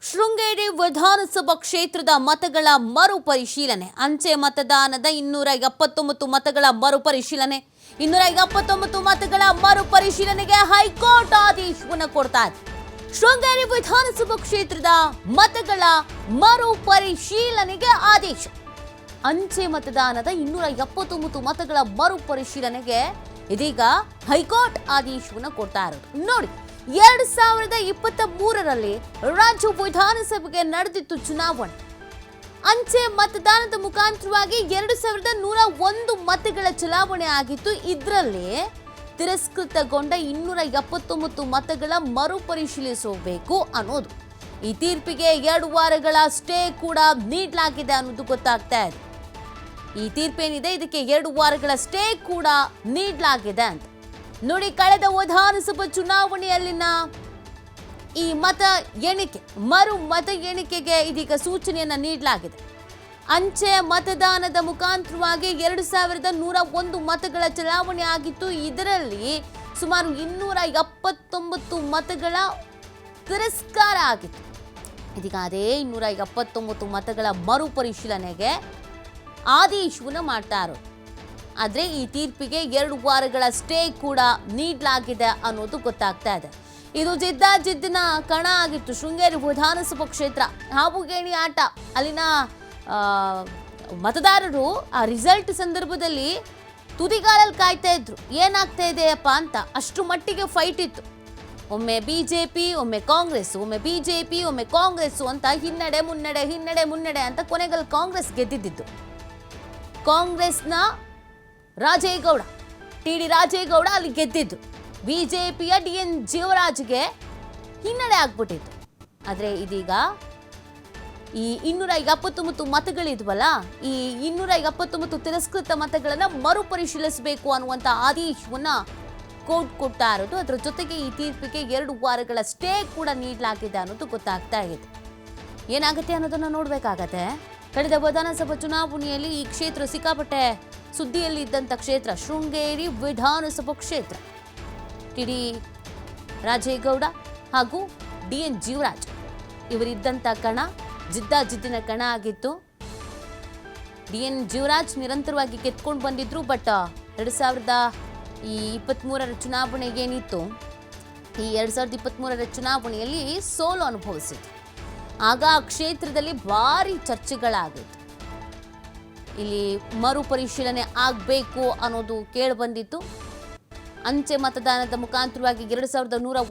ಶೃಂಗೇರಿ ವಿಧಾನಸಭಾ ಕ್ಷೇತ್ರದ ಮತಗಳ ಮರುಪರಿಶೀಲನೆ. ಅಂಚೆ ಮತದಾನದ 279 ಮತಗಳ ಮರುಪರಿಶೀಲನೆ. 279 ಮತಗಳ ಮರುಪರಿಶೀಲನೆಗೆ ಹೈಕೋರ್ಟ್ ಆದೇಶವನ್ನು ಕೊಡ್ತಾ ಇದೆ. ಶೃಂಗೇರಿ ವಿಧಾನಸಭಾ ಕ್ಷೇತ್ರದ ಮತಗಳ ಮರುಪರಿಶೀಲನೆಗೆ ಆದೇಶ. ಅಂಚೆ ಮತದಾನದ 279 ಮತಗಳ ಮರುಪರಿಶೀಲನೆಗೆ ಇದೀಗ ಹೈಕೋರ್ಟ್ ಆದೇಶವನ್ನು ಕೊಡ್ತಾ ಇರೋದು. ನೋಡಿ, 2023ರಲ್ಲಿ ರಾಜ್ಯ ವಿಧಾನಸಭೆಗೆ ನಡೆದಿತ್ತು ಚುನಾವಣೆ. ಅಂಚೆ ಮತದಾನದ ಮುಖಾಂತರವಾಗಿ 2101 ಮತಗಳ ಚಲಾವಣೆ ಆಗಿತ್ತು. ಇದರಲ್ಲಿ ತಿರಸ್ಕೃತಗೊಂಡ 279 ಮತಗಳ ಮರುಪರಿಶೀಲಿಸಬೇಕು ಅನ್ನೋದು. ಈ ತೀರ್ಪಿಗೆ 2 ವಾರಗಳ ಸ್ಟೇ ಕೂಡ ನೀಡಲಾಗಿದೆ ಅನ್ನೋದು ಗೊತ್ತಾಗ್ತಾ ಇದೆ. ಈ ತೀರ್ಪೇನಿದೆ, ಇದಕ್ಕೆ 2 ವಾರಗಳ ಸ್ಟೇ ಕೂಡ ನೀಡಲಾಗಿದೆ ಅಂತ ನೋಡಿ. ಕಳೆದ ವಿಧಾನಸಭಾ ಚುನಾವಣೆಯಲ್ಲಿನ ಈ ಮತ ಎಣಿಕೆ, ಮತ ಎಣಿಕೆಗೆ ಇದೀಗ ಸೂಚನೆಯನ್ನ ನೀಡಲಾಗಿದೆ. ಅಂಚೆ ಮತದಾನದ ಮುಖಾಂತರವಾಗಿ 2101 ಮತಗಳ ಚಲಾವಣೆ ಆಗಿತ್ತು. ಇದರಲ್ಲಿ ಸುಮಾರು 279 ಮತಗಳ ತಿರಸ್ಕಾರ ಆಗಿತ್ತು. ಇದೀಗ ಅದೇ 279 ಮತಗಳ ಮರುಪರಿಶೀಲನೆಗೆ ಆದೇಶವನ್ನು ಮಾಡ್ತಾ ಇರೋದು. ಆದರೆ ಈ ತೀರ್ಪಿಗೆ 2 ವಾರಗಳ ಸ್ಟೇ ಕೂಡ ನೀಡಲಾಗಿದೆ ಅನ್ನೋದು ಗೊತ್ತಾಗ್ತಾ ಇದೆ. ಇದು ಜಿದ್ದಾಜಿದ್ದಿನ ಕಣ ಆಗಿತ್ತು. ಶೃಂಗೇರಿ ವಿಧಾನಸಭಾ ಕ್ಷೇತ್ರ ಹಾವುಗೇಣಿ ಆಟ. ಅಲ್ಲಿನ ಮತದಾರರು ಆ ರಿಸಲ್ಟ್ ಸಂದರ್ಭದಲ್ಲಿ ತುದಿಗಾಲಲ್ಲಿ ಕಾಯ್ತಾ ಇದ್ರು, ಏನಾಗ್ತಾ ಇದೆಯಪ್ಪ ಅಂತ. ಅಷ್ಟು ಮಟ್ಟಿಗೆ ಫೈಟ್ ಇತ್ತು. ಒಮ್ಮೆ ಬಿಜೆಪಿ, ಒಮ್ಮೆ ಕಾಂಗ್ರೆಸ್, ಒಮ್ಮೆ ಬಿಜೆಪಿ, ಒಮ್ಮೆ ಕಾಂಗ್ರೆಸ್ ಅಂತ ಹಿನ್ನಡೆ ಮುನ್ನಡೆ ಅಂತ ಕೊನೆಗಲ್ಲಿ ಕಾಂಗ್ರೆಸ್ ಗೆದ್ದಿದ್ದು. ಕಾಂಗ್ರೆಸ್ನ ರಾಜೇಗೌಡ, ಟಿ.ಡಿ. ರಾಜೇಗೌಡ ಅಲ್ಲಿ ಗೆದ್ದಿದ್ದು. ಬಿಜೆಪಿಯ ಡಿ.ಎನ್. ಜೀವರಾಜ್ಗೆ ಹಿನ್ನಡೆ ಆಗ್ಬಿಟ್ಟಿತ್ತು. ಆದರೆ ಇದೀಗ ಈ 279 ಮತಗಳಿದ್ವಲ್ಲ, ಈ 279 ತಿರಸ್ಕೃತ ಮತಗಳನ್ನು ಮರುಪರಿಶೀಲಿಸಬೇಕು ಅನ್ನುವಂಥ ಆದೇಶವನ್ನು ಕೋರ್ಟ್ ಕೊಡ್ತಾ ಇರೋದು. ಅದರ ಜೊತೆಗೆ ಈ ತೀರ್ಪಿಗೆ 2 ವಾರಗಳ ಸ್ಟೇ ಕೂಡ ನೀಡಲಾಗಿದೆ ಅನ್ನೋದು ಗೊತ್ತಾಗ್ತಾ ಇದೆ. ಏನಾಗುತ್ತೆ ಅನ್ನೋದನ್ನು ನೋಡಬೇಕಾಗತ್ತೆ. ಕಳೆದ ವಿಧಾನಸಭಾ ಚುನಾವಣೆಯಲ್ಲಿ ಈ ಕ್ಷೇತ್ರ ಸಿಕ್ಕಾಪಟ್ಟೆ ಸುದ್ದಿಯಲ್ಲಿ ಇದ್ದಂಥ ಕ್ಷೇತ್ರ ಶೃಂಗೇರಿ ವಿಧಾನಸಭಾ ಕ್ಷೇತ್ರ. ಟಿ.ಡಿ. ರಾಜೇಗೌಡ ಹಾಗೂ ಡಿ.ಎನ್. ಜೀವರಾಜ್ ಇವರಿದ್ದಂಥ ಕಣ ಜಿದ್ದಾಜಿದ್ದಿನ ಕಣ ಆಗಿತ್ತು. ಡಿ.ಎನ್. ಜೀವರಾಜ್ ನಿರಂತರವಾಗಿ ಗೆದ್ಕೊಂಡು ಬಂದಿದ್ರು. ಬಟ್ 2023ರ ಚುನಾವಣೆಗೆ ಏನಿತ್ತು, ಈ 2023ರ ಚುನಾವಣೆಯಲ್ಲಿ ಸೋಲು ಅನುಭವಿಸಿದ್ರು. ಆಗ ಆ ಕ್ಷೇತ್ರದಲ್ಲಿ ಭಾರಿ ಚರ್ಚೆಗಳಾಗಿತ್ತು. ಇಲ್ಲಿ ಮರುಪರಿಶೀಲನೆ ಆಗಬೇಕು ಅನ್ನೋದು ಕೇಳಿಬಂದಿತ್ತು. ಅಂಚೆ ಮತದಾನದ ಮುಖಾಂತರವಾಗಿ 2101